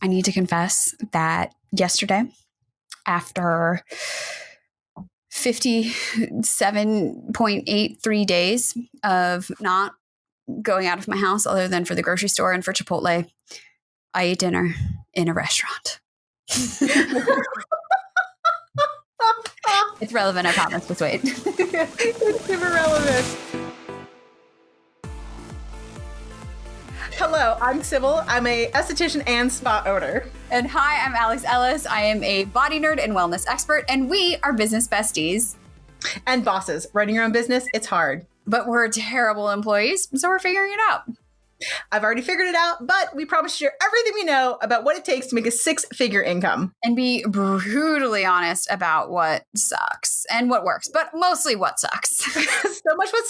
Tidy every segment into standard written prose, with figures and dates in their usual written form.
I need to confess that yesterday, after 57.83 days of not going out of my house other than for the grocery store and for Chipotle, I ate dinner in a restaurant. It's relevant, I promise. Just wait. It's super relevant. Hello, I'm Cybil. I'm a esthetician and spa owner. And hi, I'm Alex Ellis. I am a body nerd and wellness expert, and we are business besties. And bosses. Running your own business, it's hard. But we're terrible employees, so we're figuring it out. I've already figured it out, but we promise to share everything we know about what it takes to make a six-figure income. And be brutally honest about what sucks and what works, but mostly what sucks. So much what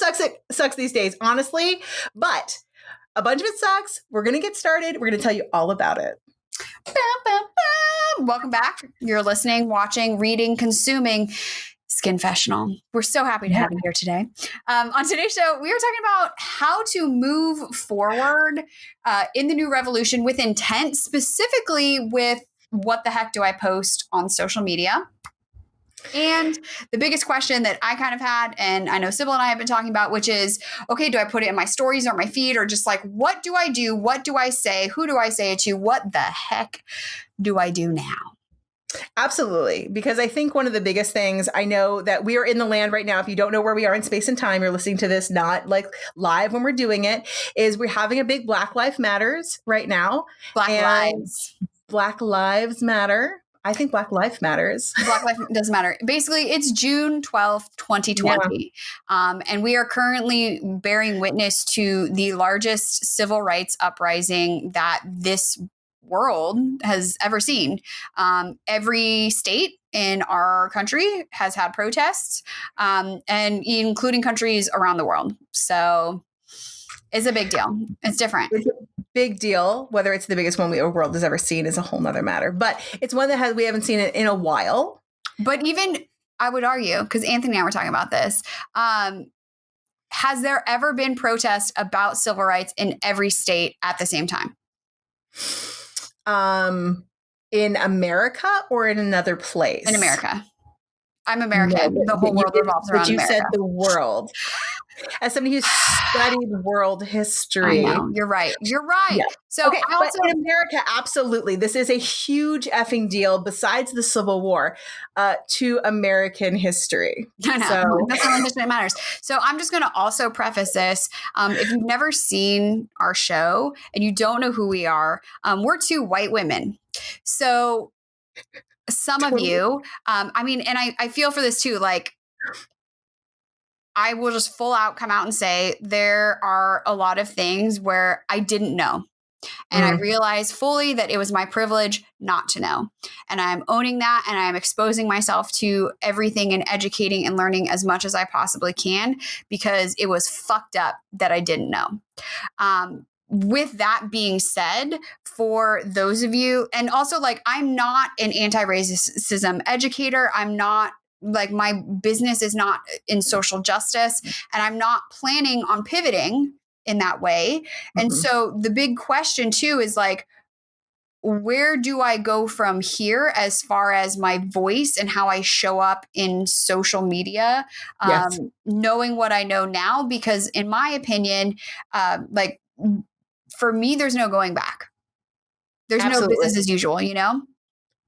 sucks these days, honestly. But a bunch of it sucks. We're going to get started. We're going to tell you all about it. Welcome back. You're listening, watching, reading, consuming Skinfessional. We're so happy to have you here today. On today's show, we are talking about how to move forward in the new revolution with intent, specifically with what the heck do I post on social media? And the biggest question that I kind of had, and I know Cybil and I have been talking about, which is, okay, do I put it in my stories or my feed, or just like, what do I do? What do I say? Who do I say it to? What the heck do I do now? Absolutely. Because I think one of the biggest things, I know that we are in the land right now. If you don't know where we are in space and time, you're listening to this not like live when we're doing it, is we're having a big Black Lives Matters right now. Black Lives Matter. I think Black Life matters. Black life doesn't matter. Basically, it's June 12th, 2020. Yeah. And we are currently bearing witness to the largest civil rights uprising that this world has ever seen. Every state in our country has had protests, and including countries around the world. So it's a big deal. It's different. It's a big deal. Whether it's the biggest one the world has ever seen is a whole nother matter. But it's one that we haven't seen it in a while. But even, I would argue, because Anthony and I were talking about this, has there ever been protests about civil rights in every state at the same time? In America or in another place? In America. I'm American. No, the whole world revolves around America. But you said the world. As somebody who's studied world history. I know. You're right. Yeah. So okay, but in America, absolutely. This is a huge effing deal besides the Civil War to American history. I know. So. That's the only history that matters. So I'm just going to also preface this. If you've never seen our show and you don't know who we are, we're two white women. So some of you, and I feel for this too, like, I will just full out come out and say there are a lot of things where I didn't know. And I realized fully that it was my privilege not to know. And I'm owning that, and I'm exposing myself to everything and educating and learning as much as I possibly can, because it was fucked up that I didn't know. With that being said, for those of you, and also like, I'm not an anti-racism educator. I'm not, like, my business is not in social justice, and I'm not planning on pivoting in that way. And so the big question too is like, where do I go from here as far as my voice and how I show up in social media, knowing what I know now? Because in my opinion, like, for me, there's no going back. There's no business as usual, you know?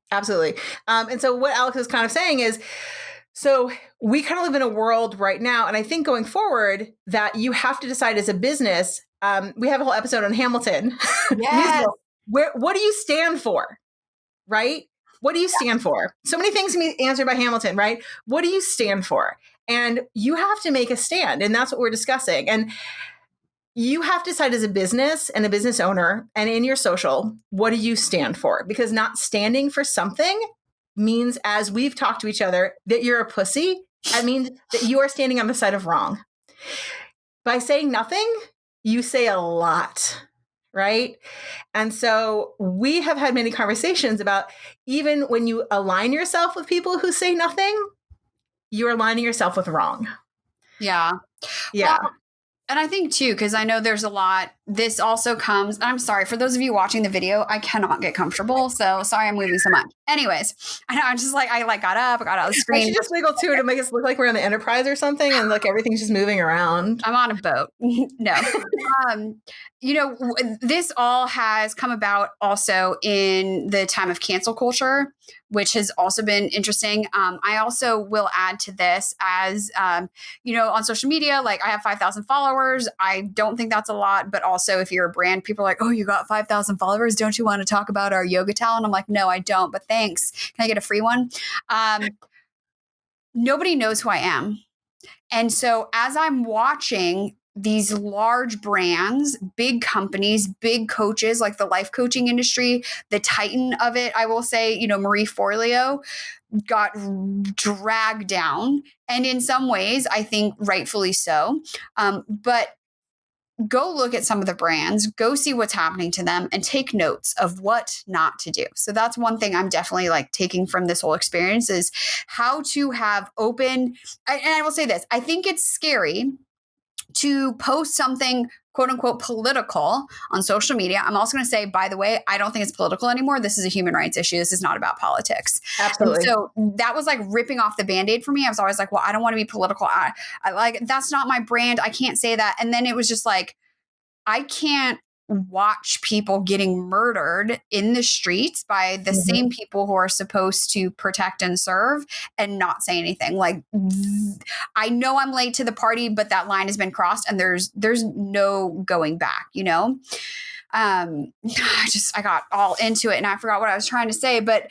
Absolutely. And so what Alex is kind of saying is, so we kind of live in a world right now, and I think going forward that you have to decide as a business. We have a whole episode on Hamilton. Yes. What do you stand for? Right? What do you stand for? So many things can be answered by Hamilton, right? What do you stand for? And you have to make a stand, and that's what we're discussing. And you have to decide as a business and a business owner and in your social, what do you stand for? Because not standing for something means, as we've talked to each other, that you're a pussy. That means that you are standing on the side of wrong. By saying nothing, you say a lot, right? And so we have had many conversations about, even when you align yourself with people who say nothing, you're aligning yourself with wrong. Yeah. Yeah. Well, and I think too, because I know there's a lot this also comes, I'm sorry, for those of you watching the video, I cannot get comfortable. So sorry I'm moving so much. Anyways, I know I'm just like, I like got up, I got out of the I screen. should just wiggle too to make us look like we're on the Enterprise or something, and like everything's just moving around. I'm on a boat. No. This all has come about also in the time of cancel culture, which has also been interesting. I also will add to this as, on social media, like I have 5,000 followers. I don't think that's a lot, but also if you're a brand, people are like, oh, you got 5,000 followers. Don't you want to talk about our yoga talent? I'm like, no, I don't, but thanks. Can I get a free one? Nobody knows who I am. And so as I'm watching these large brands, big companies, big coaches, like the life coaching industry, the titan of it, I will say, Marie Forleo got dragged down. And in some ways, I think rightfully so. But go look at some of the brands, go see what's happening to them, and take notes of what not to do. So that's one thing I'm definitely like taking from this whole experience is how to have open, and I will say this, I think it's scary to post something quote unquote political on social media. I'm also going to say, by the way, I don't think it's political anymore. This is a human rights issue. This is not about politics. Absolutely. And so that was like ripping off the Band-Aid for me. I was always like, well, I don't want to be political. I like, that's not my brand. I can't say that. And then it was just like, I can't watch people getting murdered in the streets by the same people who are supposed to protect and serve and not say anything. Like, I know I'm late to the party, but that line has been crossed and there's no going back, I got all into it and I forgot what I was trying to say, but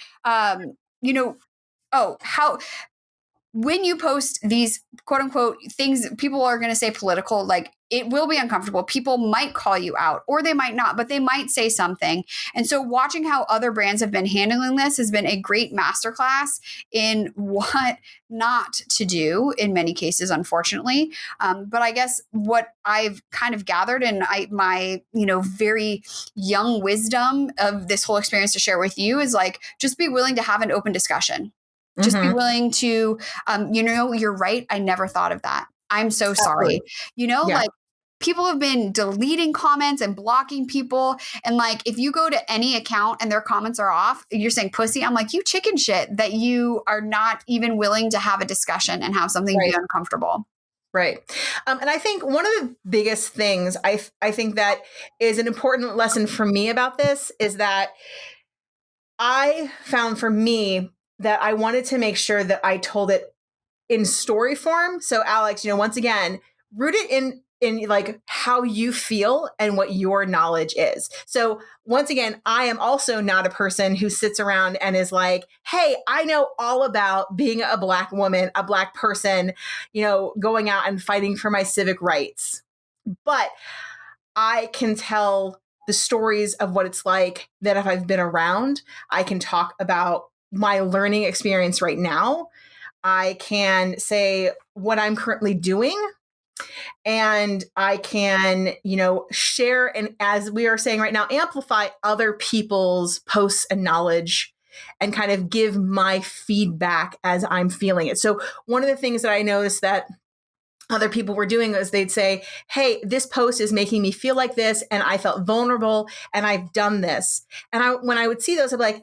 when you post these quote unquote things, people are going to say political, like it will be uncomfortable. People might call you out or they might not, but they might say something. And so watching how other brands have been handling this has been a great masterclass in what not to do in many cases, unfortunately. But I guess what I've kind of gathered and my very young wisdom of this whole experience to share with you is like, just be willing to have an open discussion. Just be willing to, you're right. I never thought of that. I'm so sorry. Like people have been deleting comments and blocking people. And like, if you go to any account and their comments are off, you're saying pussy. I'm like, you chicken shit that you are not even willing to have a discussion and have something be uncomfortable. Right. And I think one of the biggest things I think that is an important lesson for me about this is that I found for me that I wanted to make sure that I told it in story form. So Alex, once again, root it in like how you feel and what your knowledge is. So once again, I am also not a person who sits around and is like, hey, I know all about being a Black woman, a Black person, going out and fighting for my civic rights. But I can tell the stories of what it's like that if I've been around, I can talk about my learning experience right now. I can say what I'm currently doing. And I can, share and, as we are saying right now, amplify other people's posts and knowledge and kind of give my feedback as I'm feeling it. So one of the things that I noticed that other people were doing is they'd say, hey, this post is making me feel like this. And I felt vulnerable and I've done this. And when I would see those, I'd be like,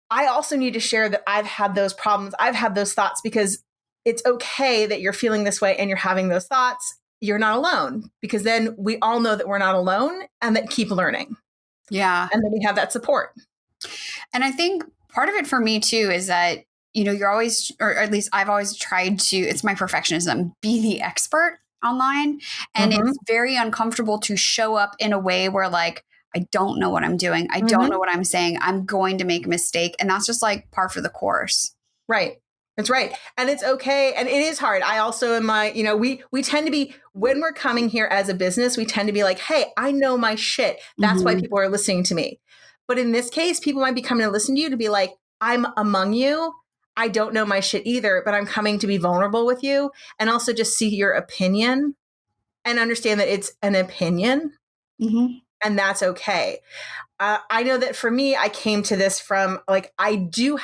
I also need to share that I've had those problems. I've had those thoughts because it's okay that you're feeling this way and you're having those thoughts. You're not alone, because then we all know that we're not alone and that keep learning. Yeah. And then we have that support. And I think part of it for me too is that, you're always, or at least I've always tried to, it's my perfectionism, be the expert online. And it's very uncomfortable to show up in a way where like, I don't know what I'm doing. I don't know what I'm saying. I'm going to make a mistake. And that's just like par for the course. Right. That's right. And it's okay. And it is hard. I also am we tend to be, when we're coming here as a business, we tend to be like, hey, I know my shit. That's why people are listening to me. But in this case, people might be coming to listen to you to be like, I'm among you. I don't know my shit either, but I'm coming to be vulnerable with you and also just see your opinion and understand that it's an opinion. and that's okay. I know that for me, I came to this from like, I do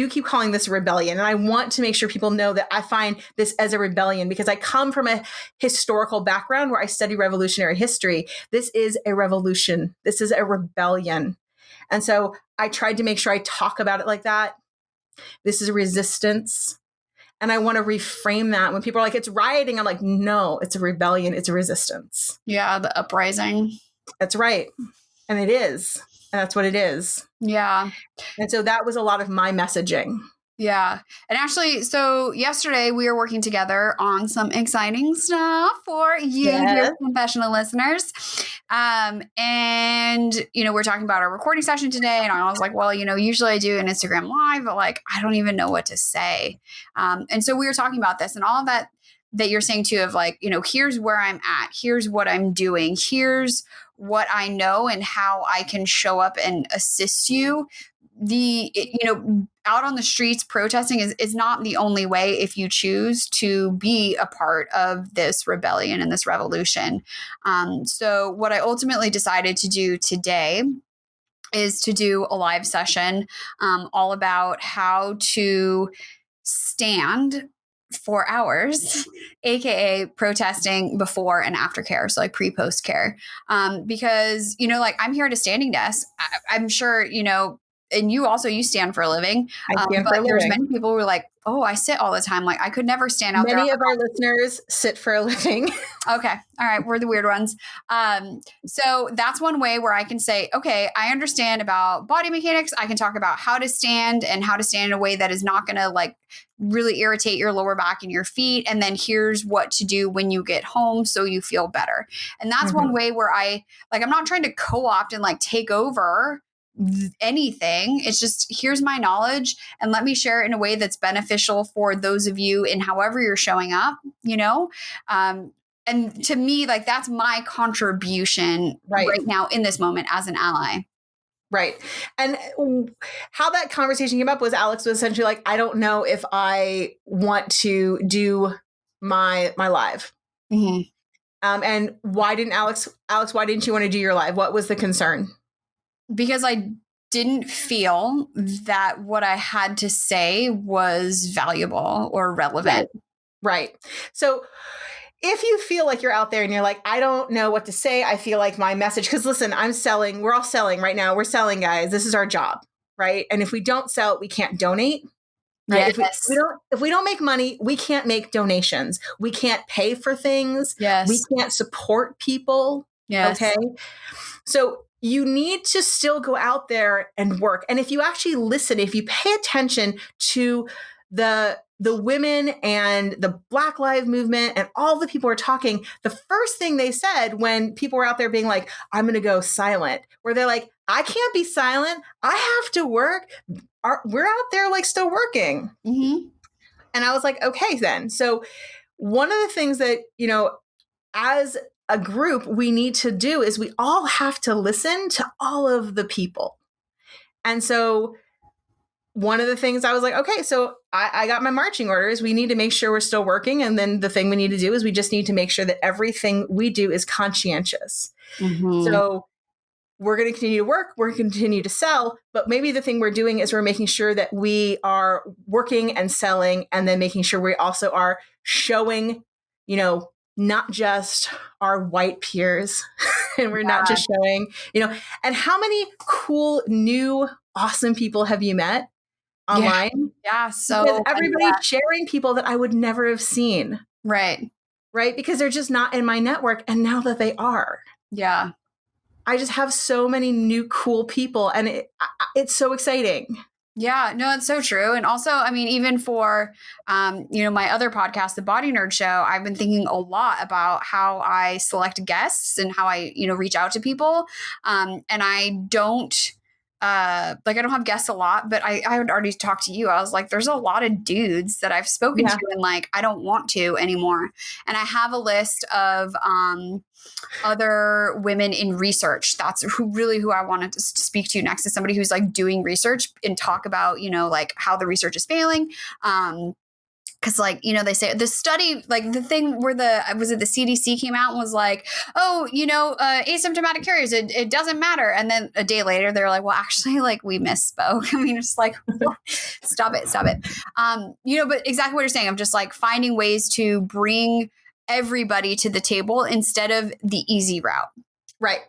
keep calling this a rebellion. And I want to make sure people know that I find this as a rebellion because I come from a historical background where I study revolutionary history. This is a revolution. This is a rebellion. And so I tried to make sure I talk about it like that. This is a resistance. And I want to reframe that when people are like, it's rioting. I'm like, no, it's a rebellion. It's a resistance. Yeah. The uprising. That's right. And it is. And that's what it is. Yeah. And so that was a lot of my messaging. Yeah. And actually, so yesterday we were working together on some exciting stuff for you, dear Skinfessional listeners. And, we're talking about our recording session today. And I was like, well, usually I do an Instagram live, but like, I don't even know what to say. And so we were talking about this and all of that you're saying too, of like, here's where I'm at, here's what I'm doing, here's what I know and how I can show up and assist you. Out on the streets protesting is not the only way if you choose to be a part of this rebellion and this revolution. So what I ultimately decided to do today is to do a live session all about how to stand for hours, aka protesting before and after care, so like pre-post care, because like I'm here at a standing desk. I'm sure and you stand for a living. I stand but for a there's living. many people who are like, oh, I sit all the time. Like I could never stand out there. Many of our listeners sit for a living. Okay. All right. We're the weird ones. So that's one way where I can say, okay, I understand about body mechanics. I can talk about how to stand and how to stand in a way that is not going to like really irritate your lower back and your feet. And then here's what to do when you get home so you feel better. And that's one way where I'm not trying to co-opt and like take over anything. It's just, here's my knowledge and let me share it in a way that's beneficial for those of you in however you're showing up, and to me, like that's my contribution right now in this moment as an ally. Right. And how that conversation came up was Alex was essentially like, I don't know if I want to do my live. Mm-hmm. And why didn't Alex, why didn't you want to do your live? What was the concern? Because I didn't feel that what I had to say was valuable or relevant. Right. So if you feel like you're out there and you're like, I don't know what to say, I feel like my message, because listen, we're all selling right now. We're selling, guys. This is our job. Right. And if we don't sell, we can't donate. Right. Yes. If we don't make money, we can't make donations. We can't pay for things. Yes. We can't support people. Yes. Okay. So you need to still go out there and work. And if you actually listen, if you pay attention to the women and the Black Lives Movement and all the people are talking, the first thing they said when people were out there being like, I'm going to go silent, where they're like, I can't be silent. I have to work. We're out there like still working. Mm-hmm. And I was like, okay, then. So one of the things that, as a group we need to do is we all have to listen to all of the people. And so one of the things I was like, okay, so I got my marching orders. We need to make sure we're still working. And then the thing we need to do is we just need to make sure that everything we do is conscientious. Mm-hmm. So we're going to continue to work. We're going to continue to sell. But maybe the thing we're doing is we're making sure that we are working and selling and then making sure we also are showing, not just our white peers and we're not just showing, and how many cool, new, awesome people have you met online? Yeah. So because everybody's sharing people that I would never have seen. Right. Right. Because they're just not in my network. And now that they are. Yeah. I just have so many new, cool people. And it's so exciting. Yeah, no, it's so true. And also, I mean, even for, my other podcast, The Body Nerd Show, I've been thinking a lot about how I select guests and how I, reach out to people. And I don't, I don't have guests a lot, but I had already talked to you. I was like, there's a lot of dudes that I've spoken to and like, I don't want to anymore. And I have a list of, other women in research. That's who I wanted to speak to next, is somebody who's like doing research and talk about, like how the research is failing. Because, like, you know, they say the study, like the thing where the CDC came out and was like, oh, you know, asymptomatic carriers, it doesn't matter. And then a day later, they're like, well, actually, like, we misspoke. I mean, it's like, stop it. You know, but exactly what you're saying. I'm just like finding ways to bring everybody to the table instead of the easy route. Right.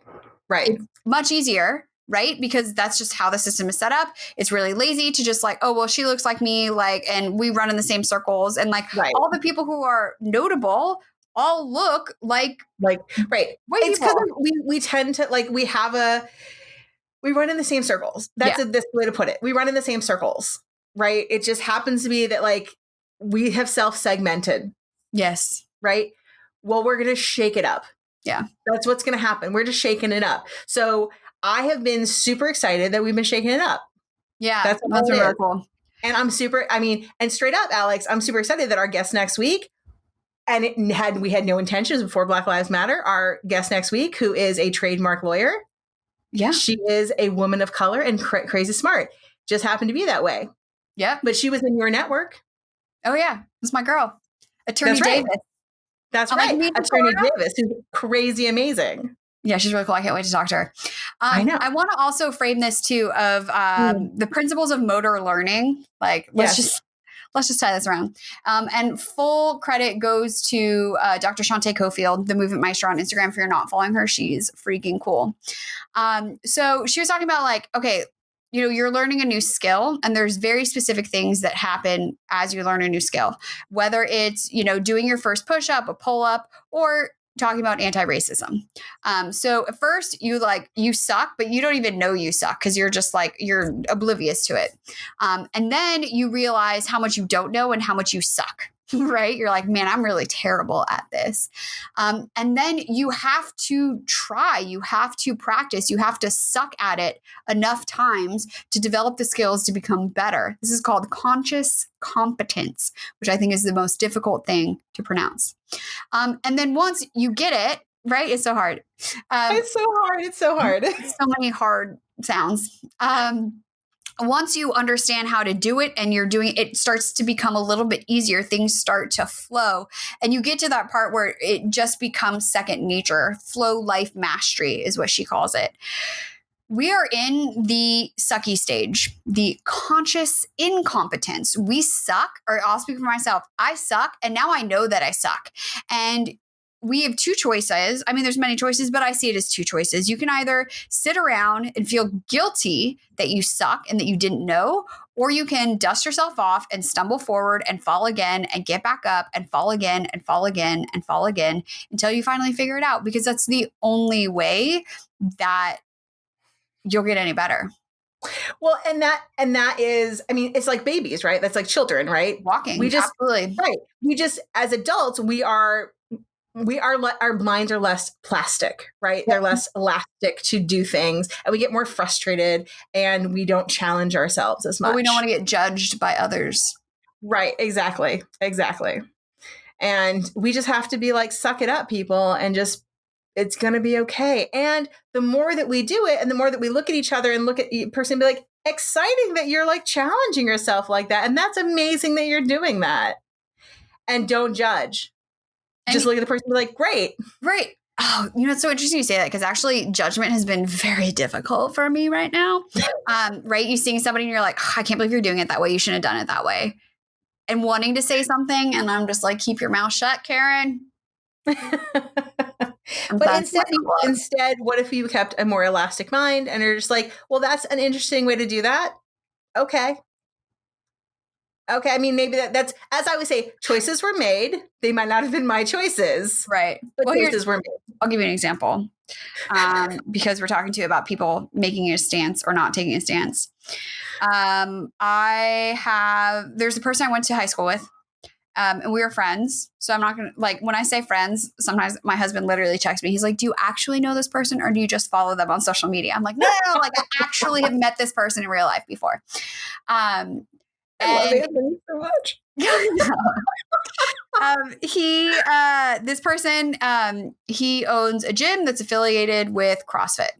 It's much easier. Right? Because that's just how the system is set up. It's really lazy to just like, oh, well, she looks like me, like, and we run in the same circles. And like all the people who are notable all look like right. It's because we tend to like, we run in the same circles. That's this way to put it. We run in the same circles, right? It just happens to be that like we have self-segmented. Yes. Right? Well, we're going to shake it up. Yeah. That's what's going to happen. We're just shaking it up. So I have been super excited that we've been shaking it up. Yeah. That's really cool. And and straight up, Alex, I'm super excited that our guest next week, and we had no intentions before Black Lives Matter, our guest next week, who is a trademark lawyer. Yeah. She is a woman of color and crazy smart. Just happened to be that way. Yeah. But she was in your network. Oh, yeah. That's my girl. Attorney Davis. That's right. Attorney Davis, who's crazy amazing. Yeah, she's really cool. I can't wait to talk to her. I know. I want to also frame this too of the principles of motor learning. Like, let's just tie this around. And full credit goes to Dr. SHANTÉ COFIELD, the movement maestro on Instagram. If you're not following her, she's freaking cool. So she was talking about like, okay, you know, you're learning a new skill and there's very specific things that happen as you learn a new skill, whether it's, you know, doing your first push up, a pull up, or talking about anti-racism. So at first you suck, but you don't even know you suck because you're just like, you're oblivious to it. And then you realize how much you don't know and how much you suck, right? You're like, man, I'm really terrible at this. And then you have to try, you have to practice, you have to suck at it enough times to develop the skills to become better. This is called conscious competence, which I think is the most difficult thing to pronounce. And then once you get it, right? It's so hard. It's so hard. So many hard sounds. Once you understand how to do it and you're doing it, it starts to become a little bit easier. Things start to flow. And you get to that part where it just becomes second nature. Flow life mastery is what she calls it. We are in the sucky stage, the conscious incompetence. We suck, or I'll speak for myself. I suck, and now I know that I suck. And we have two choices. I mean, there's many choices, but I see it as two choices. You can either sit around and feel guilty that you suck and that you didn't know, or you can dust yourself off and stumble forward and fall again and get back up and fall again and fall again and fall again until you finally figure it out, because that's the only way that you'll get any better. Well, and that is, I mean, it's like babies, right? That's like children, right? Walking. Absolutely. Right. We just, as adults, our minds are less plastic, right? They're less elastic to do things, and we get more frustrated and we don't challenge ourselves as much. But we don't want to get judged by others. Right. Exactly. And we just have to be like, suck it up, people, and just, it's going to be okay. And the more that we do it and the more that we look at each other and look at each person and be like, exciting that you're like challenging yourself like that. And that's amazing that you're doing that. And don't judge. Just look at the person and be like, great. Right. Oh, you know, it's so interesting you say that, because actually judgment has been very difficult for me right now. Right. You seeing somebody and you're like, oh, I can't believe you're doing it that way. You shouldn't have done it that way. And wanting to say something. And I'm just like, keep your mouth shut, Karen. But instead, what if you kept a more elastic mind and you're just like, well, that's an interesting way to do that. Okay. I mean, maybe that's, as I would say, choices were made. They might not have been my choices. Right. But choices were made. I'll give you an example. Because we're talking to you about people making a stance or not taking a stance. There's a person I went to high school with. And we were friends. So I'm not going to, like, when I say friends, sometimes my husband literally checks me. He's like, do you actually know this person or do you just follow them on social media? I'm like, no, like I actually have met this person in real life before. I love Anthony so much. This person, he owns a gym that's affiliated with CrossFit.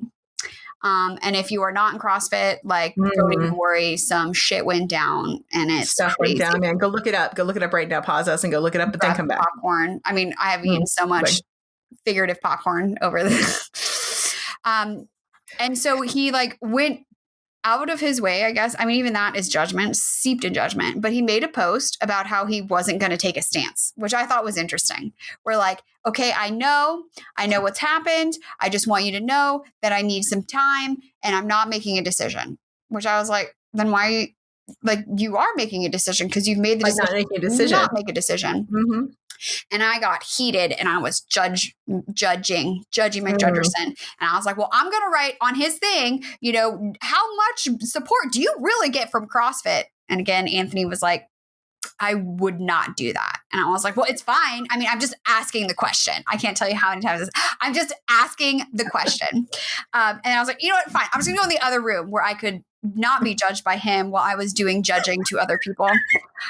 And if you are not in CrossFit, like don't even worry, some shit went down and it's Stuff crazy. went down, man. Go look it up. Go look it up right now. Pause us and go look it up, but then come back. Popcorn. I mean, I have eaten so much figurative popcorn over this. And so he like went out of his way, I guess. I mean, even that is judgment, seeped in judgment. But he made a post about how he wasn't going to take a stance, which I thought was interesting. We're like, okay, I know what's happened. I just want you to know that I need some time and I'm not making a decision. Which I was like, then why? Like, you are making a decision because you've made the decision. Not making a decision. Not make a decision. Mm-hmm. And I got heated and I was judging McJudgerson. And I was like, well, I'm going to write on his thing, you know, how much support do you really get from CrossFit? And again, Anthony was like, I would not do that. And I was like, well, it's fine. I mean, I'm just asking the question. I can't tell you how many times this. I'm just asking the question. And I was like, you know what? Fine. I'm just going to go in the other room where I could not be judged by him while I was doing judging to other people.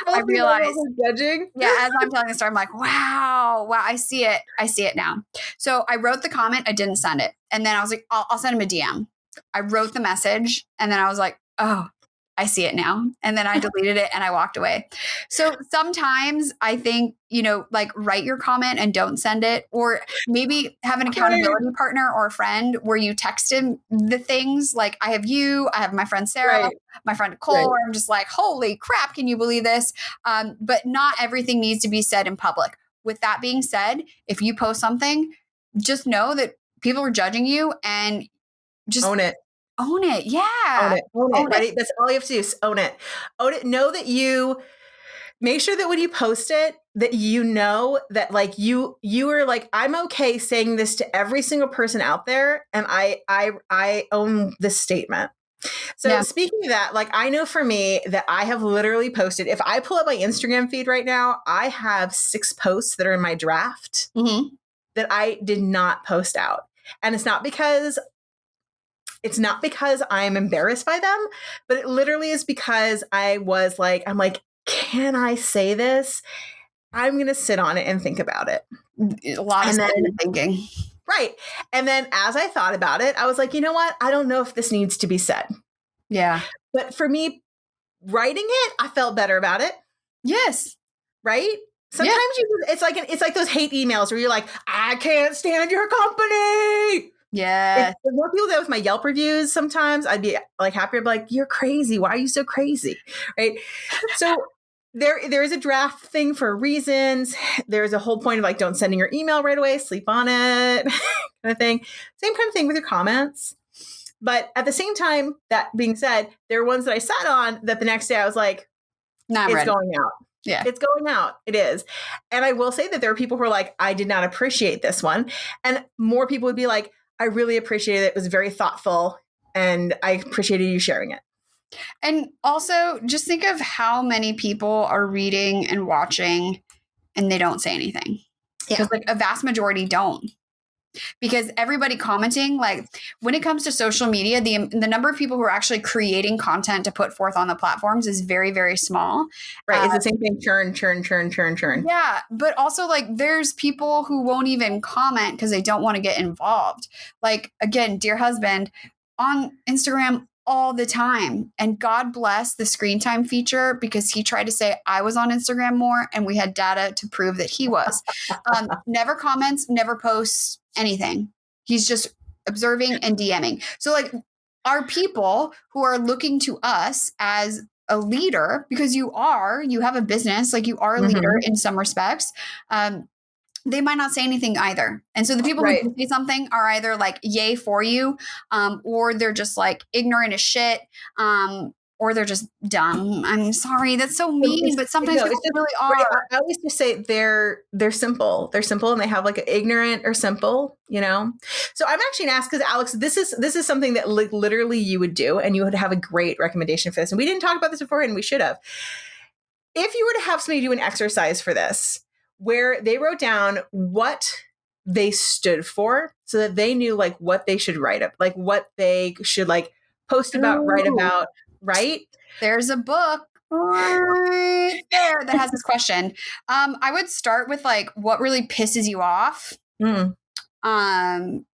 I realized judging. Yeah, as I'm telling the story, I'm like, wow, I see it. I see it now. So I wrote the comment. I didn't send it. And then I was like, I'll send him a DM. I wrote the message. And then I was like, oh, I see it now. And then I deleted it and I walked away. So sometimes I think, you know, like write your comment and don't send it, or maybe have an accountability partner or a friend where you text him the things like, I have you, I have my friend Sarah, my friend Nicole, where I'm just like, holy crap, can you believe this? But not everything needs to be said in public. With that being said, if you post something, just know that people are judging you and just own it. Own it. Yeah. Own it. Right? That's all you have to do is own it. Own it. Know that you make sure that when you post it, that you know that like you are like, I'm okay saying this to every single person out there. And I own this statement. So speaking of that, like I know for me that I have literally posted, if I pull up my Instagram feed right now, I have 6 posts that are in my draft that I did not post out. And it's not because I'm embarrassed by them, but it literally is because I'm like, can I say this? I'm going to sit on it and think about it. A lot of thinking. Right. And then as I thought about it, I was like, you know what? I don't know if this needs to be said. Yeah. But for me, writing it, I felt better about it. Yes. Right? Sometimes it's like those hate emails where you're like, I can't stand your company. Yeah. If more people that with my Yelp reviews, sometimes I'd be like happier, like, you're crazy. Why are you so crazy? Right. So there is a draft thing for reasons. There's a whole point of like, don't send in your email right away, sleep on it, kind of thing. Same kind of thing with your comments. But at the same time, that being said, there are ones that I sat on that the next day I was like, it's going out. Yeah. It's going out. It is. And I will say that there are people who are like, I did not appreciate this one. And more people would be like, I really appreciated it. It was very thoughtful and I appreciated you sharing it. And also just think of how many people are reading and watching and they don't say anything. Because like a vast majority don't. Because everybody commenting, like when it comes to social media, the number of people who are actually creating content to put forth on the platforms is very, very small. Right. It's the same thing. Churn. Yeah. But also like there's people who won't even comment because they don't want to get involved. Like again, dear husband on Instagram all the time. And God bless the screen time feature because he tried to say I was on Instagram more and we had data to prove that he was. Never comments, never posts anything. He's just observing and DMing. So like our people who are looking to us as a leader, because you have a business, like you are a leader in some respects. They might not say anything either. And so the people who do say something are either like, yay for you, or they're just like ignorant as shit, or they're just dumb. I'm sorry. That's so mean, but sometimes people really are. I always just say they're simple. They're simple and they have like an ignorant or simple, you know? So I'm actually going to ask, because Alex, this is something that literally you would do and you would have a great recommendation for this. And we didn't talk about this before and we should have. If you were to have somebody do an exercise for this, where they wrote down what they stood for so that they knew like what they should write up, like what they should like post about, write about, right? There's a book right there that has this question. I would start with like what really pisses you off. And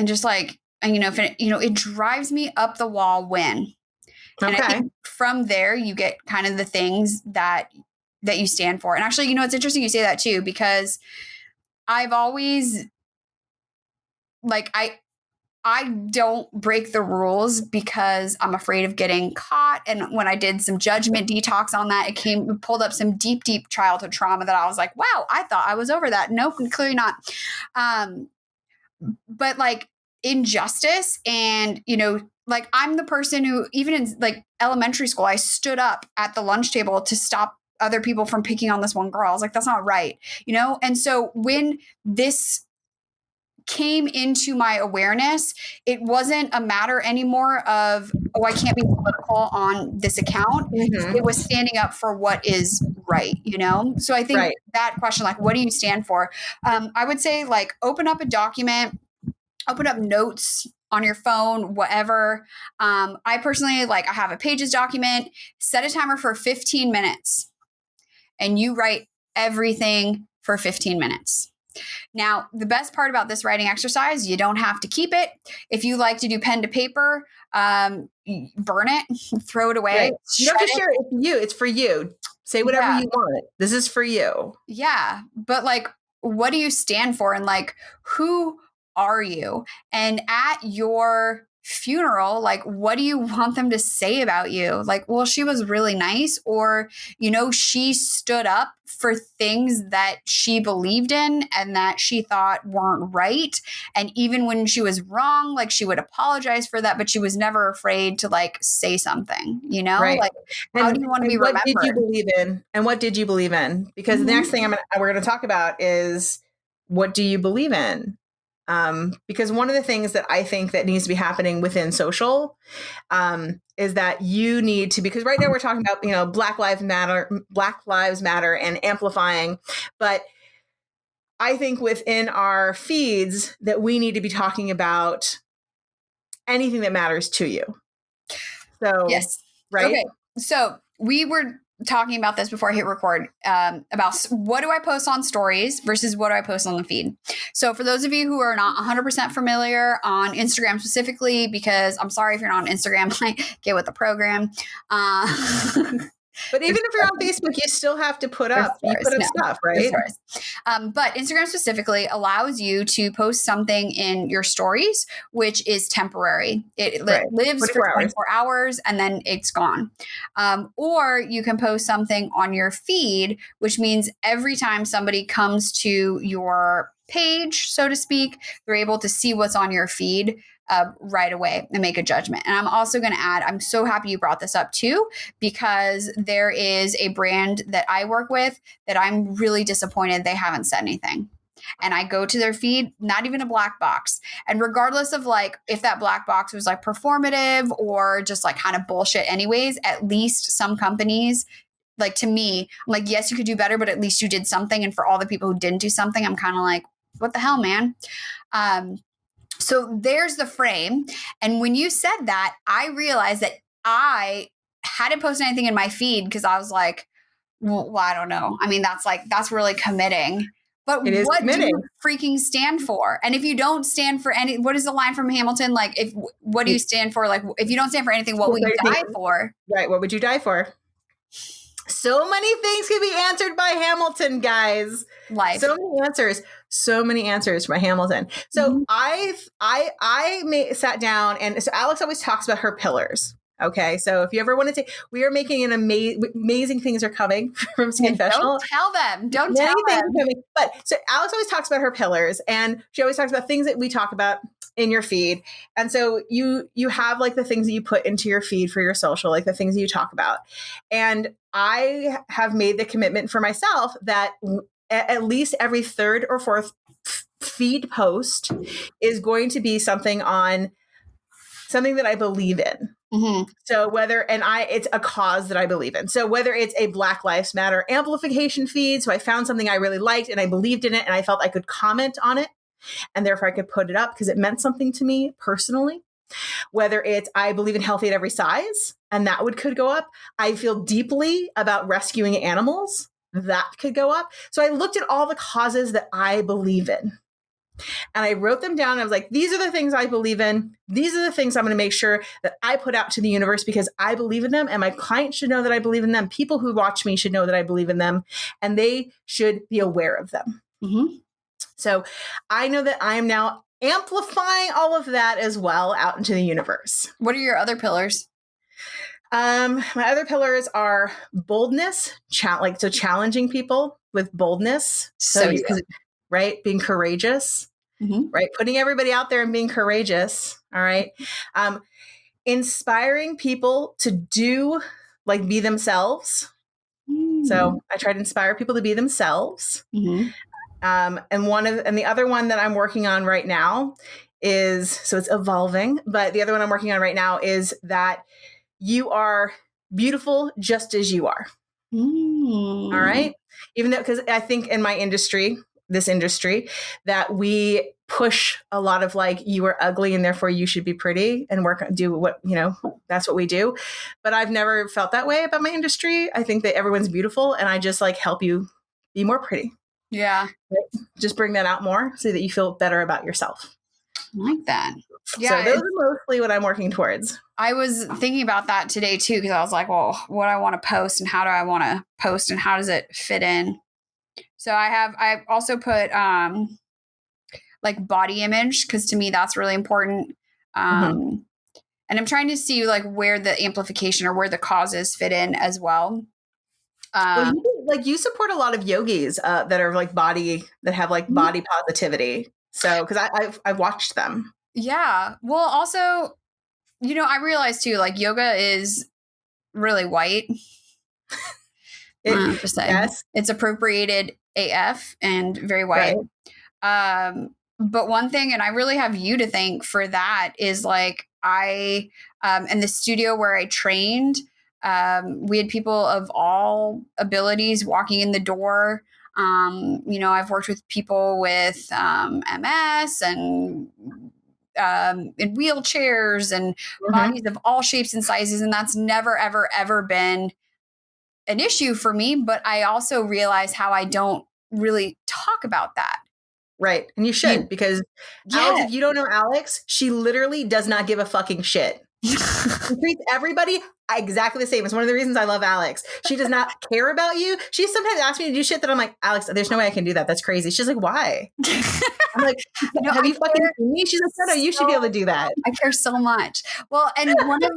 just like and, if it, it drives me up the wall when. And I think from there, you get kind of the things that you stand for. And actually, it's interesting you say that too, because I've always I don't break the rules because I'm afraid of getting caught. And when I did some judgment detox on that, it pulled up some deep, deep childhood trauma that I was like, wow, I thought I was over that. Nope, clearly not. But injustice and, I'm the person who, even in elementary school, I stood up at the lunch table to stop other people from picking on this one girl. I was like, that's not right. And so when this came into my awareness, it wasn't a matter anymore of, oh, I can't be political on this account. It was standing up for what is right, So I think that question, what do you stand for? I would say open up a document, open up notes on your phone, whatever. I personally, I have a Pages document, set a timer for 15 minutes and you write everything for 15 minutes. Now, the best part about this writing exercise, you don't have to keep it. If you like to do pen to paper, burn it, throw it away. Right. You don't have to share it with you. It's for you. Say whatever you want. This is for you. Yeah. But what do you stand for? And who are you? And at your funeral, what do you want them to say about you? Well, she was really nice, or, she stood up for things that she believed in and that she thought weren't right. And even when she was wrong, she would apologize for that, but she was never afraid to say something, Right. How do you want to be remembered? What did you believe in? And what did you believe in? Because the next thing we're going to talk about is, what do you believe in? Because one of the things that I think that needs to be happening within social is that you need to, because right now we're talking about, Black Lives Matter and amplifying, but I think within our feeds that we need to be talking about anything that matters to you. So, yes. Right. Okay. So we were talking about this before I hit record, about what do I post on stories versus what do I post on the feed. So for those of you who are not 100% familiar on Instagram specifically, because I'm sorry if you're not on Instagram, get with the program. But even if you're on Facebook, you still have to put up stuff, right? But Instagram specifically allows you to post something in your stories, which is temporary. It lives for 24 hours and then it's gone. Or you can post something on your feed, which means every time somebody comes to your page, so to speak, they're able to see what's on your feed right away and make a judgment. And I'm also going to add, I'm so happy you brought this up too, because there is a brand that I work with that I'm really disappointed they haven't said anything. And I go to their feed, not even a black box. And regardless of if that black box was performative or just kind of bullshit anyways, at least some companies, to me, I'm yes, you could do better, but at least you did something. And for all the people who didn't do something, I'm kind of what the hell, man? So there's the frame. And when you said that, I realized that I hadn't posted anything in my feed because I was well, I don't know. I mean, that's really committing. But what do you freaking stand for? And if you don't stand for any, what is the line from Hamilton? What do you stand for? If you don't stand for anything, what will you die for? Right. What would you die for? So many things can be answered by Hamilton, guys. Life. So many answers by Hamilton. So I sat down, and so Alex always talks about her pillars. Okay, so if you ever want to we are making an amazing things are coming from Skinfessional. Don't tell them. But so Alex always talks about her pillars, and she always talks about things that we talk about in your feed. And so you have the things that you put into your feed for your social, the things that you talk about. And I have made the commitment for myself that at least every third or fourth feed post is going to be something that I believe in. So it's a cause that I believe in. So whether it's a Black Lives Matter amplification feed, so I found something I really liked and I believed in it and I felt I could comment on it and therefore I could put it up because it meant something to me personally. Whether it's I believe in healthy at every size and that could go up. I feel deeply about rescuing animals. That could go up. So I looked at all the causes that I believe in. And I wrote them down. I was like, these are the things I believe in. These are the things I'm going to make sure that I put out to the universe because I believe in them. And my clients should know that I believe in them. People who watch me should know that I believe in them. And they should be aware of them. Mm-hmm. So I know that I am now amplifying all of that as well out into the universe. What are your other pillars? My other pillars are boldness, challenging people with boldness. So right? Being courageous, right? Putting everybody out there and being courageous. All right. Inspiring people to be themselves. So I try to inspire people to be themselves. And the other one that I'm working on right now so it's evolving, but the other one I'm working on right now is that you are beautiful just as you are. All right. Even though, because I think in my industry, this industry, that we push a lot of you are ugly and therefore you should be pretty and do what, that's what we do. But I've never felt that way about my industry. I think that everyone's beautiful and I just help you be more pretty. Yeah. Right? Just bring that out more so that you feel better about yourself. I like that. Yeah. So those are mostly what I'm working towards. I was thinking about that today too, because I was like, well, what do I want to post and how do I want to post and how does it fit in? So I also put body image, because to me that's really important. And I'm trying to see where the amplification or where the causes fit in as well. You support a lot of yogis that are body, that have body positivity. So, because I've watched them. Yeah. Well, also, I realized too, yoga is really white. Just saying. Yes. It's appropriated AF and very white. Right. But one thing, and I really have you to thank for that, is I in the studio where I trained, we had people of all abilities walking in the door. I've worked with people with MS and in wheelchairs and bodies of all shapes and sizes. And that's never, ever, ever been an issue for me. But I also realize how I don't really talk about that. Right. And you should, because Alex, if you don't know Alex, she literally does not give a fucking shit. She treats everybody exactly the same. It's one of the reasons I love Alex. She does not care about you. She sometimes asks me to do shit that I'm like, Alex, there's no way I can do that. That's crazy. She's like, why? I'm like, have you fucking seen me? She's like, no, you should be able to do that. I care so much. Well, and one of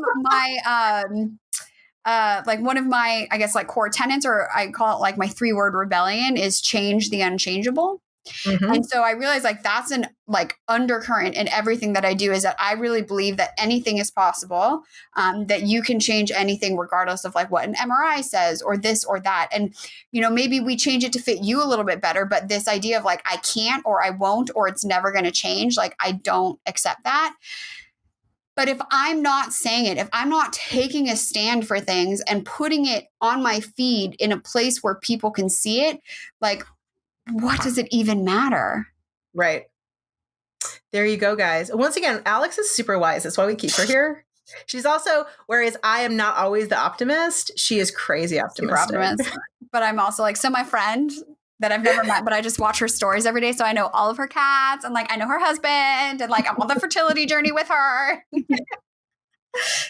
my I guess core tenets, or I call it my 3-word rebellion, is change the unchangeable. And so I realized that's an undercurrent in everything that I do, is that I really believe that anything is possible, that you can change anything regardless of what an MRI says or this or that. And, maybe we change it to fit you a little bit better, but this idea of I can't, or I won't, or it's never going to change, I don't accept that. But if I'm not saying it, if I'm not taking a stand for things and putting it on my feed in a place where people can see it, what does it even matter? Right. There you go, guys. Once again, Alex is super wise. That's why we keep her here. She's also, whereas I am not always the optimist, she is crazy optimistic. But I'm also so my friend that I've never met, but I just watch her stories every day. So I know all of her cats and I know her husband and I'm on the fertility journey with her.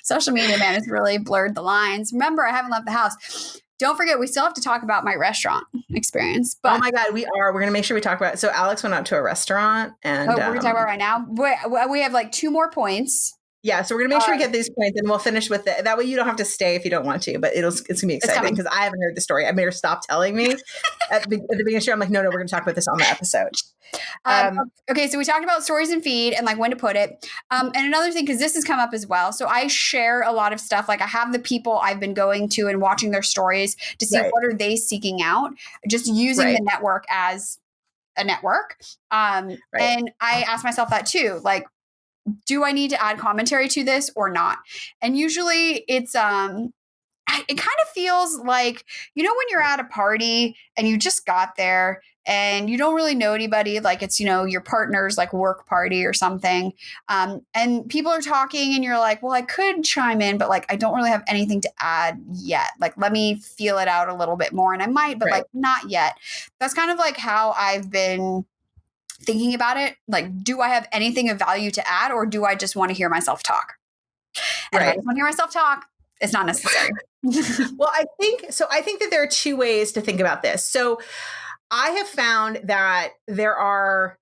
Social media, man, has really blurred the lines. Remember, I haven't left the house. Don't forget, we still have to talk about my restaurant experience. But, oh my God, we are. We're going to make sure we talk about it. So Alex went out to a restaurant. And we're going to talk about it right now. We have 2 more points. Yeah, so we're going to make sure we get these points and we'll finish with it. That way you don't have to stay if you don't want to, but it's going to be exciting because I haven't heard the story. I made her stop telling me at the beginning of the show. I'm like, no, we're going to talk about this on the episode. Okay, so we talked about stories and feed and when to put it. And another thing, because this has come up as well. So I share a lot of stuff. I have the people I've been going to and watching their stories to see what are they seeking out, just using the network as a network. And I ask myself that too, do I need to add commentary to this or not? And usually it's, it kind of feels when you're at a party and you just got there and you don't really know anybody, it's, your partner's work party or something. And people are talking and you're like, well, I could chime in, but I don't really have anything to add yet. Let me feel it out a little bit more. And I might, but not yet. That's kind of how I've been thinking about it, like, do I have anything of value to add, or do I just want to hear myself talk? And if I just want to hear myself talk, it's not necessary. Well, I think that there are two ways to think about this. So I have found that there are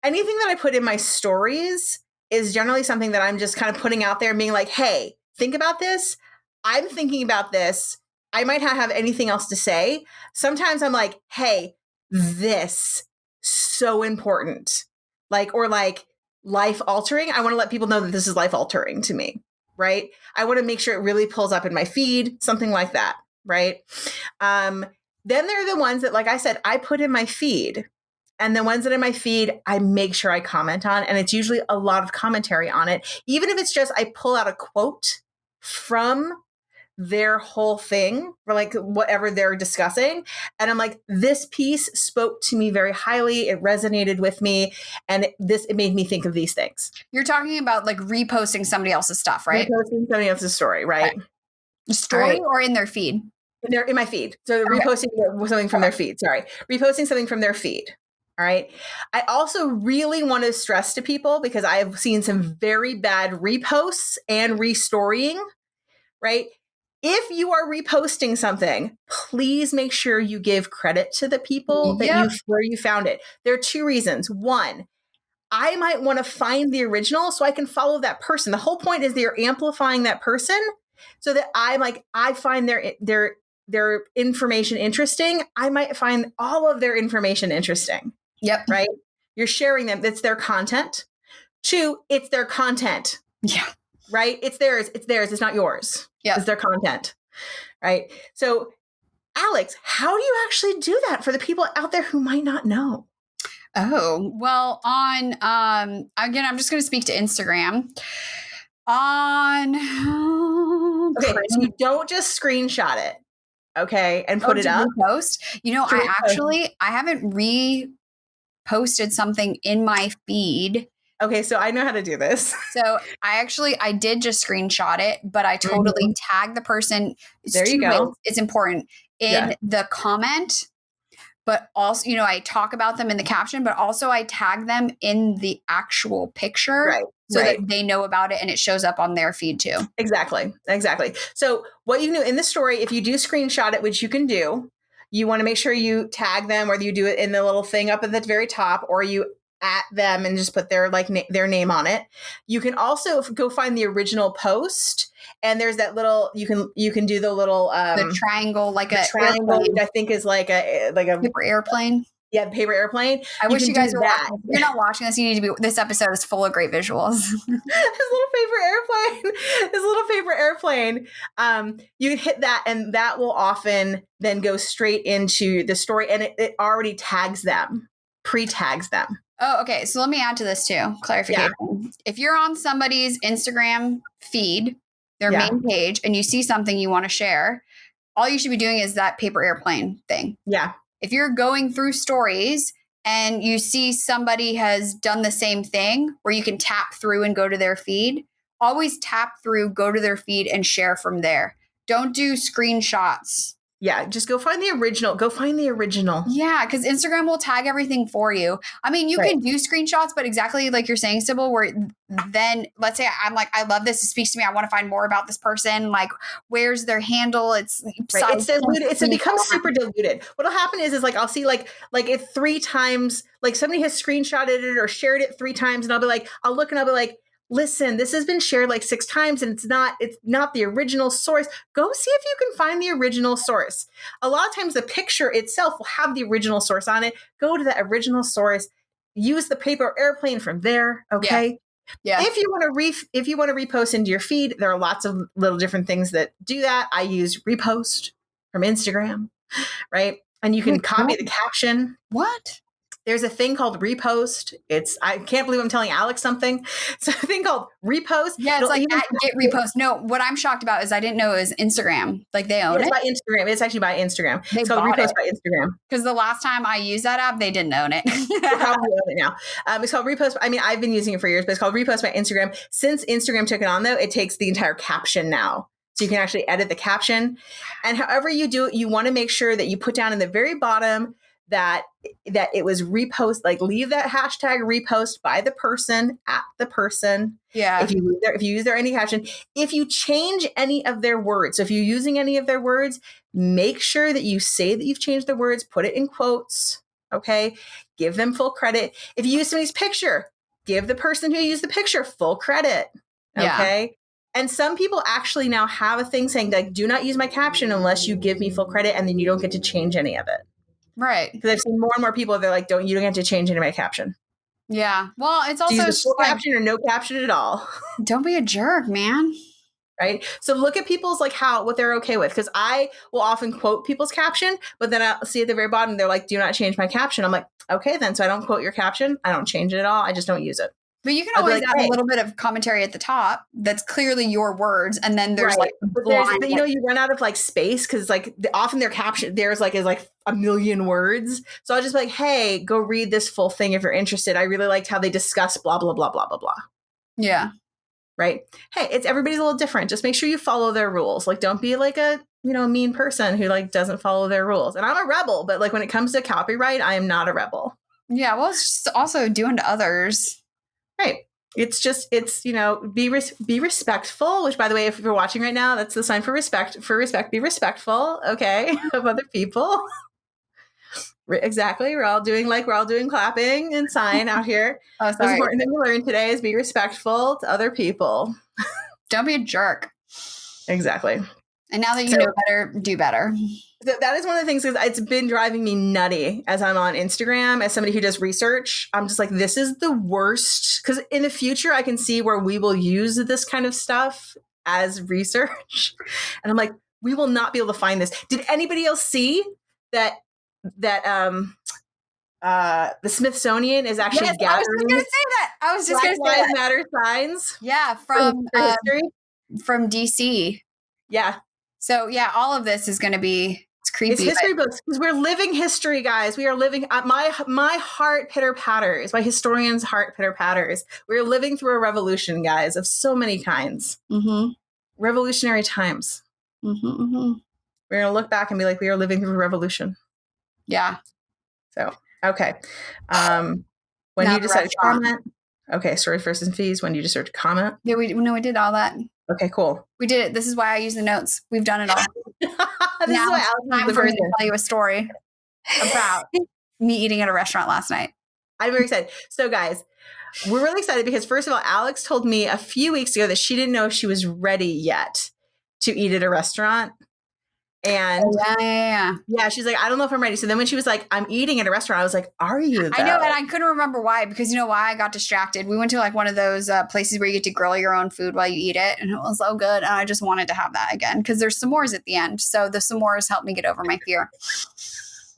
anything that I put in my stories is generally something that I'm just kind of putting out there and being like, hey, think about this. I'm thinking about this. I might not have anything else to say. Sometimes I'm like, hey, this so important. Or life altering. I want to let people know that this is life altering to me. Right. I want to make sure it really pulls up in my feed, something like that. Right. Then there are the ones that, like I said, I put in my feed. And the ones that are in my feed, I make sure I comment on. And it's usually a lot of commentary on it. Even if it's just I pull out a quote from their whole thing or like whatever they're discussing. And I'm like, this piece spoke to me very highly. It resonated with me. And it made me think of these things. You're talking about like reposting somebody else's stuff, right? Reposting somebody else's story, right? Story or in their feed? In my feed. So reposting something from their feed. Sorry. Reposting something from their feed. All right. I also really want to stress to people, because I have seen some very bad reposts and restorying, right? If you are reposting something, please make sure you give credit to the people where you found it. There are two reasons. One, I might want to find the original so I can follow that person. The whole point is they're amplifying that person so that I find their information interesting. I might find all of their information interesting. Yep. Right? You're sharing them. It's their content. Two, it's their content. Yeah. Right? It's theirs. It's theirs. It's not yours. Yeah. It's their content. Right? So, Alex, how do you actually do that for the people out there who might not know? Oh, well, on again, I'm just going to speak to Instagram. Okay, so you don't just screenshot it, okay, and put it up. Post. I haven't reposted something in my feed. Okay, so I know how to do this. So I did just screenshot it, but I totally tagged the person. There you go. It's important in the comment. But also, I talk about them in the caption, but also I tag them in the actual picture so that they know about it and it shows up on their feed too. Exactly. So what you can do in the story, if you do screenshot it, which you can do, you want to make sure you tag them, whether you do it in the little thing up at the very top or you at them and just put their their name on it. You can also go find the original post, and there's that little you can do the little the triangle, like a triangle, which I think is like a paper airplane. Yeah, the paper airplane. I wish you guys were watching. If you're not watching this, you need to be. This episode is full of great visuals. This little paper airplane. You can hit that, and that will often then go straight into the story, and it already tags them, pre-tags them. Oh, okay. So let me add to this too. Clarification. Yeah. If you're on somebody's Instagram feed, their main page, and you see something you want to share, all you should be doing is that paper airplane thing. Yeah. If you're going through stories and you see somebody has done the same thing where you can tap through and go to their feed, always tap through, go to their feed and share from there. Don't do screenshots. Yeah, just go find the original. Yeah, because Instagram will tag everything for you. I mean, you can do screenshots, but exactly like you're saying, Cybil, where then let's say I'm like, I love this. It speaks to me. I want to find more about this person. Like, where's their handle? It's diluted. It becomes super diluted. What'll happen is like I'll see like it 3 times. Like somebody has screenshotted it or shared it 3 times, and I'll look and I'll be like, listen, this has been shared like 6 times and it's not the original source. Go see if you can find the original source. A lot of times the picture itself will have the original source on it. Go to that original source, use the paper airplane from there. Okay. Yeah. If you want to repost into your feed, there are lots of little different things that do that. I use repost from Instagram, right? And you can copy the caption. What? There's a thing called repost. I can't believe I'm telling Alex something. It's a thing called repost. Yeah, it's like get repost. No, what I'm shocked about is I didn't know it was Instagram. Like they own it. It's by Instagram. It's actually by Instagram. It's called repost by Instagram. Because the last time I used that app, they didn't own it. They probably own it now. It's called repost. I mean, I've been using it for years, but it's called repost by Instagram. Since Instagram took it on, though, it takes the entire caption now. So you can actually edit the caption. And however you do it, you want to make sure that you put down in the very bottom that it was repost, like leave that hashtag repost by the person at the person. Yeah. If you use their any caption, if you change any of their words, so if you're using any of their words, make sure that you say that you've changed the words, put it in quotes. Okay. Give them full credit. If you use somebody's picture, give the person who used the picture full credit. Okay. Yeah. And some people actually now have a thing saying like, do not use my caption unless you give me full credit, and then you don't get to change any of it. Right. Because I've seen more and more people, they're like, you don't get to change any of my caption. Yeah. Well, it's also use a full caption or no caption at all. Don't be a jerk, man. Right. So look at people's like what they're okay with. Because I will often quote people's caption, but then I'll see at the very bottom, they're like, do not change my caption. I'm like, okay, then. So I don't quote your caption. I don't change it at all. I just don't use it. But you can always add a little bit of commentary at the top that's clearly your words, and then there's but you run out of like space because like often their caption is like a million words. So I'll just be like, hey, go read this full thing if you're interested. I really liked how they discuss blah blah blah blah blah blah. Yeah. Right. Hey, everybody's a little different. Just make sure you follow their rules. Like, don't be like a mean person who like doesn't follow their rules. And I'm a rebel, but like when it comes to copyright, I am not a rebel. Yeah. Well, it's just also doing to others. Right. It's be respectful, which by the way, if you're watching right now, that's the sign for respect, be respectful. Okay. Of other people. Exactly. We're all doing clapping and sign out here. Oh, sorry. The important thing to learn today is be respectful to other people. Don't be a jerk. Exactly. And now that you know better, do better. That is one of the things, because it's been driving me nutty as I'm on Instagram, as somebody who does research. I'm just like, this is the worst. Because in the future, I can see where we will use this kind of stuff as research. And I'm like, we will not be able to find this. Did anybody else see that the Smithsonian is actually gathering? I was just going to say that. Black Lives Matter signs. Yeah, from DC. Yeah. So yeah, all of this is going to be creepy. It's history books, because we're living history, guys. We are living. My heart pitter patters. My historian's heart pitter patters. We're living through a revolution, guys, of so many kinds. Mm-hmm. Revolutionary times. Mm-hmm, mm-hmm. We're gonna look back and be like, we are living through a revolution. Yeah. So okay. When now you decide to comment. Okay, story first and fees. When you decide to comment. Yeah, we did all that. Okay, cool. We did it. This is why I use the notes. We've done it all. Now it's time for me to tell you a story about me eating at a restaurant last night. I'm very excited. So guys, we're really excited because first of all, Alex told me a few weeks ago that she didn't know if she was ready yet to eat at a restaurant. And yeah, she's like, I don't know if I'm ready. So then when she was like, I'm eating at a restaurant, I was like, are you though? I know, and I couldn't remember why, because you know why? I got distracted. We went to like one of those places where you get to grill your own food while you eat it, and it was so good. And I just wanted to have that again because there's s'mores at the end. So the s'mores helped me get over my fear.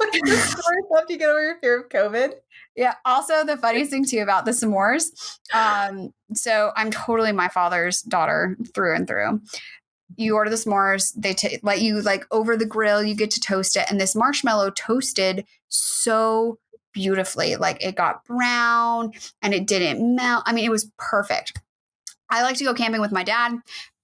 The s'mores helped you get over your fear of COVID? Yeah. Also, the funniest thing too about the s'mores. So I'm totally my father's daughter through and through. You order the s'mores, they let you like over the grill, you get to toast it. And this marshmallow toasted so beautifully. Like it got brown and it didn't melt. I mean, it was perfect. I like to go camping with my dad.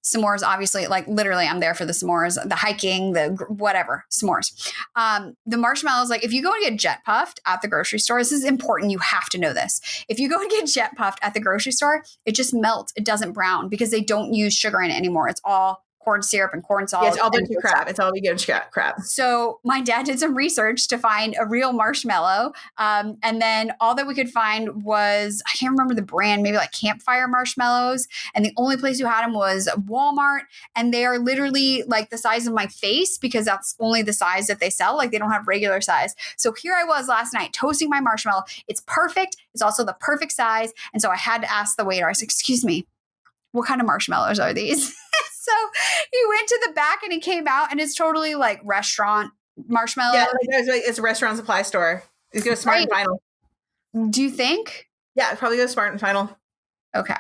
S'mores, obviously, like literally I'm there for the s'mores, the hiking, the whatever, s'mores. The marshmallows, like if you go and get jet puffed at the grocery store, this is important. You have to know this. If you go and get jet puffed at the grocery store, it just melts. It doesn't brown because they don't use sugar in it anymore. It's all corn syrup and corn solids. Yeah, it's all bunch of crap. It's all we get crap. So my dad did some research to find a real marshmallow. And then all that we could find was, I can't remember the brand, maybe like Campfire marshmallows. And the only place who had them was Walmart. And they are literally like the size of my face because that's only the size that they sell. Like they don't have regular size. So here I was last night toasting my marshmallow. It's perfect. It's also the perfect size. And so I had to ask the waiter, I said, excuse me, what kind of marshmallows are these? So he went to the back and he came out and it's totally like restaurant marshmallow. Yeah, it's a restaurant supply store. It's go Smart and Final. Do you think? Yeah, probably go Smart and Final. Okay.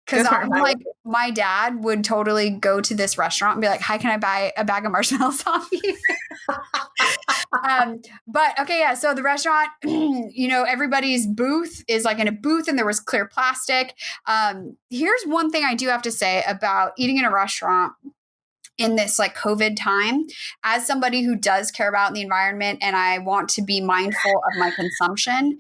Because I'm like, my dad would totally go to this restaurant and be like, hi, can I buy a bag of marshmallows off you? But okay, yeah. So the restaurant, everybody's booth is like in a booth and there was clear plastic. Here's one thing I do have to say about eating in a restaurant. in this like COVID time, as somebody who does care about the environment and I want to be mindful of my consumption,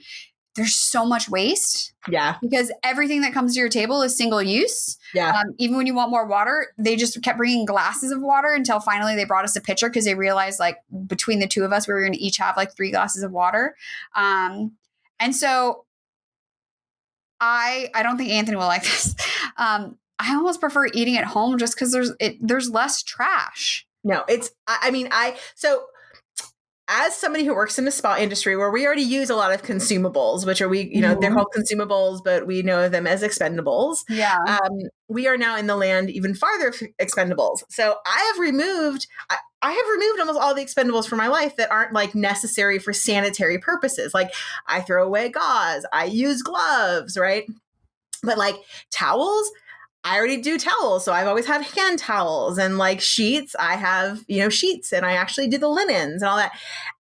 there's so much waste. Yeah. Because everything that comes to your table is single use. Yeah. Even when you want more water, they just kept bringing glasses of water until finally they brought us a pitcher because they realized like between the two of us, we were going to each have like 3 glasses of water. And so I don't think Anthony will like this. I almost prefer eating at home just because there's less trash. No, so as somebody who works in the spa industry where we already use a lot of consumables, which are they're called consumables, but we know them as expendables. Yeah. We are now in the land even farther of expendables. So I have removed almost all the expendables from my life that aren't like necessary for sanitary purposes. Like I throw away gauze, I use gloves, right? But like towels, I already do towels. So I've always had hand towels, and like sheets. I have, sheets, and I actually do the linens and all that.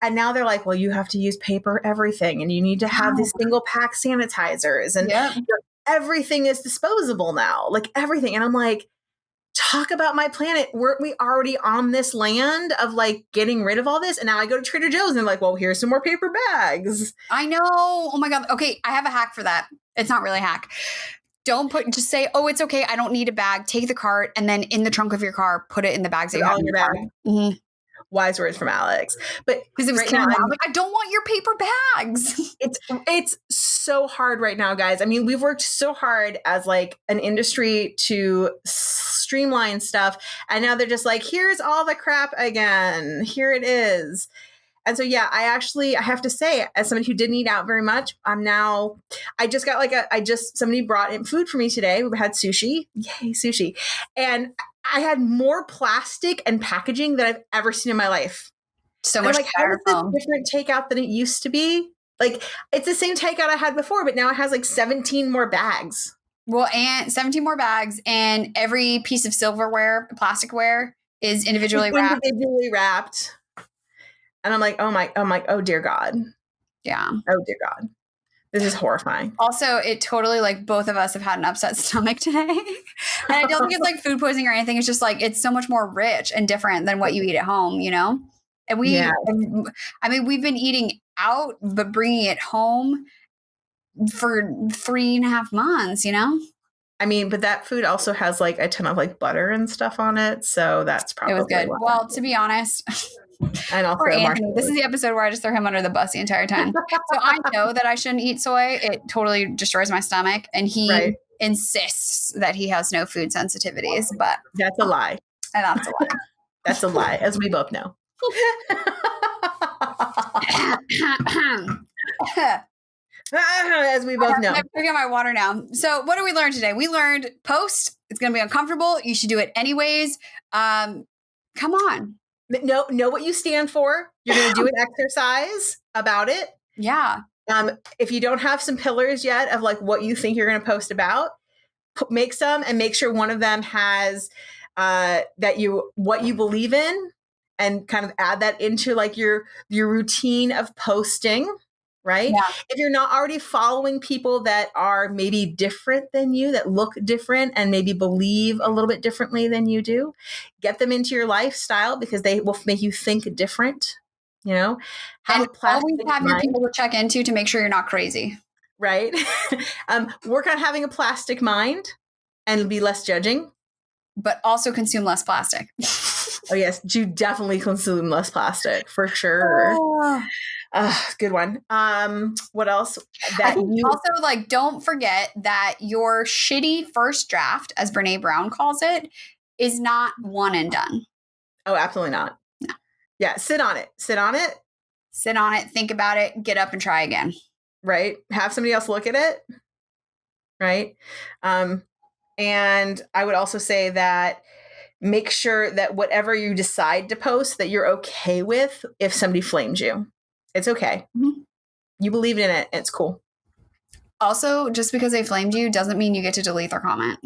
And now they're like, well, you have to use paper everything, and you need to have these single pack sanitizers, and everything is disposable now, like everything. And I'm like, talk about my planet. Weren't we already on this land of like getting rid of all this? And now I go to Trader Joe's and they're like, well, here's some more paper bags. I know. Oh my God. Okay. I have a hack for that. It's not really a hack. Just say, oh, it's okay. I don't need a bag. Take the cart, and then in the trunk of your car, put it in the bags that you have in your car. Mm-hmm. Wise words from Alex. But because it was now, I'm like, I don't want your paper bags. It's so hard right now, guys. I mean, we've worked so hard as like an industry to streamline stuff, and now they're just like, here's all the crap again. Here it is. And so, yeah, I have to say, as somebody who didn't eat out very much, somebody brought in food for me today. We had sushi. Yay, sushi. And I had more plastic and packaging than I've ever seen in my life. So much like, how is this different takeout than it used to be? Like, it's the same takeout I had before, but now it has like 17 more bags. Well, and 17 more bags, and every piece of silverware, plasticware is individually wrapped. And I'm like, oh dear God. Yeah. Oh dear God. This is horrifying. Also, it totally like both of us have had an upset stomach today. And I don't think it's like food poisoning or anything. It's just like, it's so much more rich and different than what you eat at home, And we've been eating out, but bringing it home for 3.5 months, I mean, but that food also has like a ton of like butter and stuff on it. So that's probably. It was good. Well, to be honest. And also Anthony, this is the episode where I just throw him under the bus the entire time. So I know that I shouldn't eat soy. It totally destroys my stomach. And he insists that he has no food sensitivities, but that's a lie. And that's a lie. That's a lie, as we both know. As we both know. I'm drinking my water now. So what did we learn today? We learned post. It's going to be uncomfortable. You should do it anyways. Come on. Know what you stand for. You're going to do an exercise about it. Yeah. If you don't have some pillars yet of like what you think you're going to post about, make some and make sure one of them has what you believe in, and kind of add that into like your routine of posting. Right? Yeah. If you're not already following people that are maybe different than you, that look different and maybe believe a little bit differently than you do, get them into your lifestyle because they will make you think different. And always have your people to check into to make sure you're not crazy. Right? Work on having a plastic mind and be less judging. But also consume less plastic. Oh, yes. Do definitely consume less plastic for sure. Good one. What else? Also, like, don't forget that your shitty first draft, as Brene Brown calls it, is not one and done. Oh, absolutely not. No. Yeah. Sit on it. Think about it. Get up and try again. Right. Have somebody else look at it. Right. And I would also say that make sure that whatever you decide to post, that you're okay with if somebody flames you. It's okay. Mm-hmm. You believe in it. It's cool. Also, just because they flamed you doesn't mean you get to delete their comment.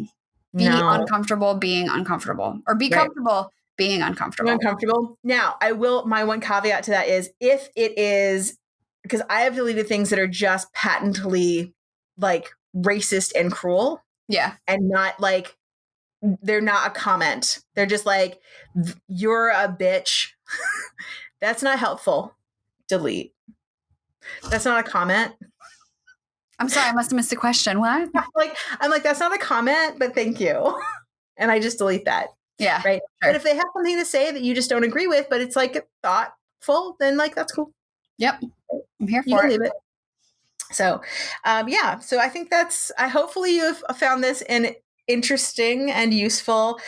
Be uncomfortable being uncomfortable, or be comfortable being uncomfortable. Now, my one caveat to that is if it is, because I have deleted things that are just patently like racist and cruel. Yeah. And not like they're not a comment. They're just like, you're a bitch. That's not helpful. Delete. That's not a comment. I'm sorry, I must have missed the question. What? I'm like, that's not a comment, but thank you. And I just delete that. Yeah. Right. Sure. But if they have something to say that you just don't agree with, but it's like thoughtful, then like, that's cool. Yep. I'm here You for can it. leave it. So, yeah. So I think hopefully you've found this interesting and useful.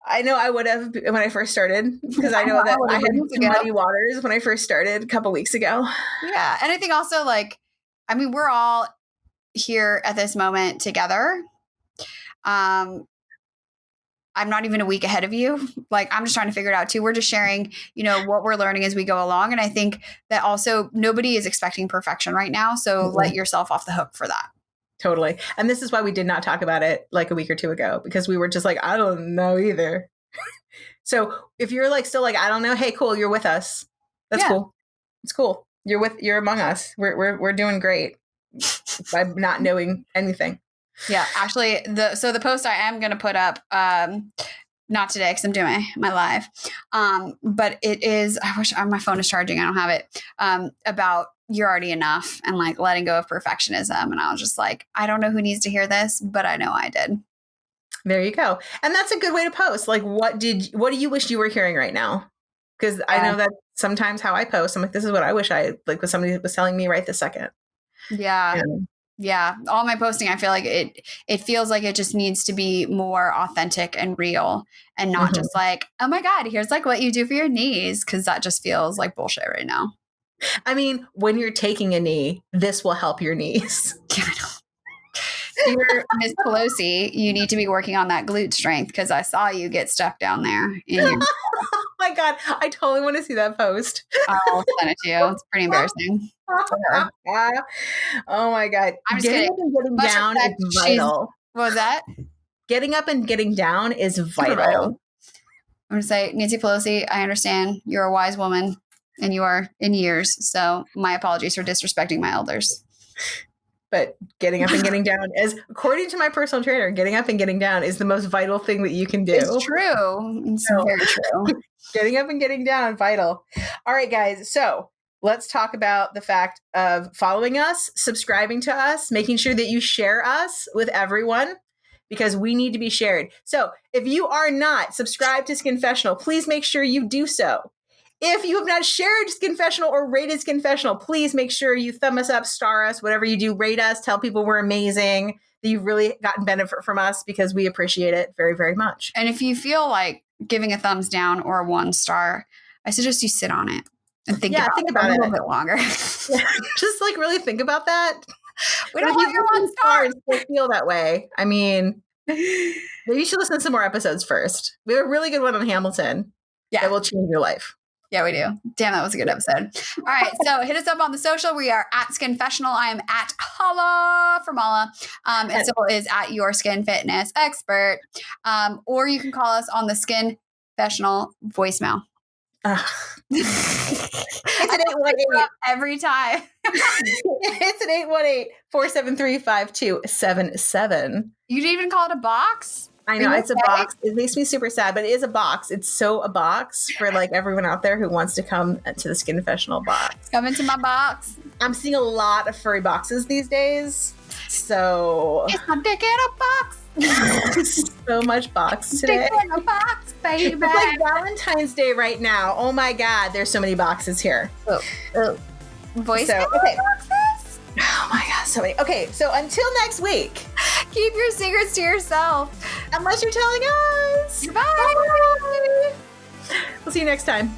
I know I would have when I first started, because I know that I had some muddy waters when I first started a couple weeks ago. Yeah. And I think also like, I mean, we're all here at this moment together. I'm not even a week ahead of you. Like, I'm just trying to figure it out too. We're just sharing, what we're learning as we go along. And I think that also nobody is expecting perfection right now. So let yourself off the hook for that. Totally. And this is why we did not talk about it like a week or two ago, because we were just like, I don't know either. So if you're like, still like, I don't know, hey, cool, you're with us. That's cool. It's cool. You're among us. We're doing great by not knowing anything. Yeah, actually, the post I am going to put up, not today because I'm doing my live, but it is, I wish my phone is charging, I don't have it, about you're already enough and like letting go of perfectionism. And I was just like, I don't know who needs to hear this, but I know I did. There you go. And that's a good way to post. Like, what do you wish you were hearing right now? Because I know that sometimes how I post, I'm like, this is what I wish was somebody was telling me right this second. Yeah. Yeah. All my posting, I feel like it feels like it just needs to be more authentic and real and not just like, oh my God, here's like what you do for your knees. Cause that just feels like bullshit right now. I mean, when you're taking a knee, this will help your knees. You're Miss Pelosi, you need to be working on that glute strength because I saw you get stuck down there. Oh my God. I totally want to see that post. I'll send it to you. It's pretty embarrassing. Oh my God. I'm just getting kidding. up and getting down is vital. What was that? Getting up and getting down is vital. I'm going to say, Nancy Pelosi, I understand you're a wise woman and you are in years. So my apologies for disrespecting my elders. But getting up and getting down is, according to my personal trainer, getting up and getting down is the most vital thing that you can do. It's true. It's very true. Getting up and getting down, vital. All right, guys. So let's talk about the fact of following us, subscribing to us, making sure that you share us with everyone, because we need to be shared. So if you are not subscribed to Skinfessional, please make sure you do so. If you have not shared Skinfessional or rated Skinfessional, please make sure you thumb us up, star us, whatever you do, rate us, tell people we're amazing, that you've really gotten benefit from us, because we appreciate it very, very much. And if you feel like giving a thumbs down or a 1 star, I suggest you sit on it and think about it a little bit longer. Just like really think about that. We don't want your 1 star. Still feel that way. I mean, maybe you should listen to some more episodes first. We have a really good one on Hamilton. Yeah. That will change your life. Yeah, we do. Damn, that was a good episode. All right. So hit us up on the social. We are at Skinfessional. I am at Holla from Holla. And Cybil is at Your Skin Fitness Expert. Or you can call us on the Skinfessional voicemail. It's an 818. Every time. It's an 818-473-5277. You didn't even call it a box? I know, it's a box. It makes me super sad, but it is a box. It's so a box for like everyone out there who wants to come to the Skinfessional box. Come into my box. I'm seeing a lot of furry boxes these days. So it's my dick in a box. So much box today. Dick in a box, baby. It's like Valentine's Day right now. Oh my God, there's so many boxes here. Voice boxes? Oh my God, so many. Okay, so until next week, keep your secrets to yourself. Unless you're telling us. Bye. We'll see you next time.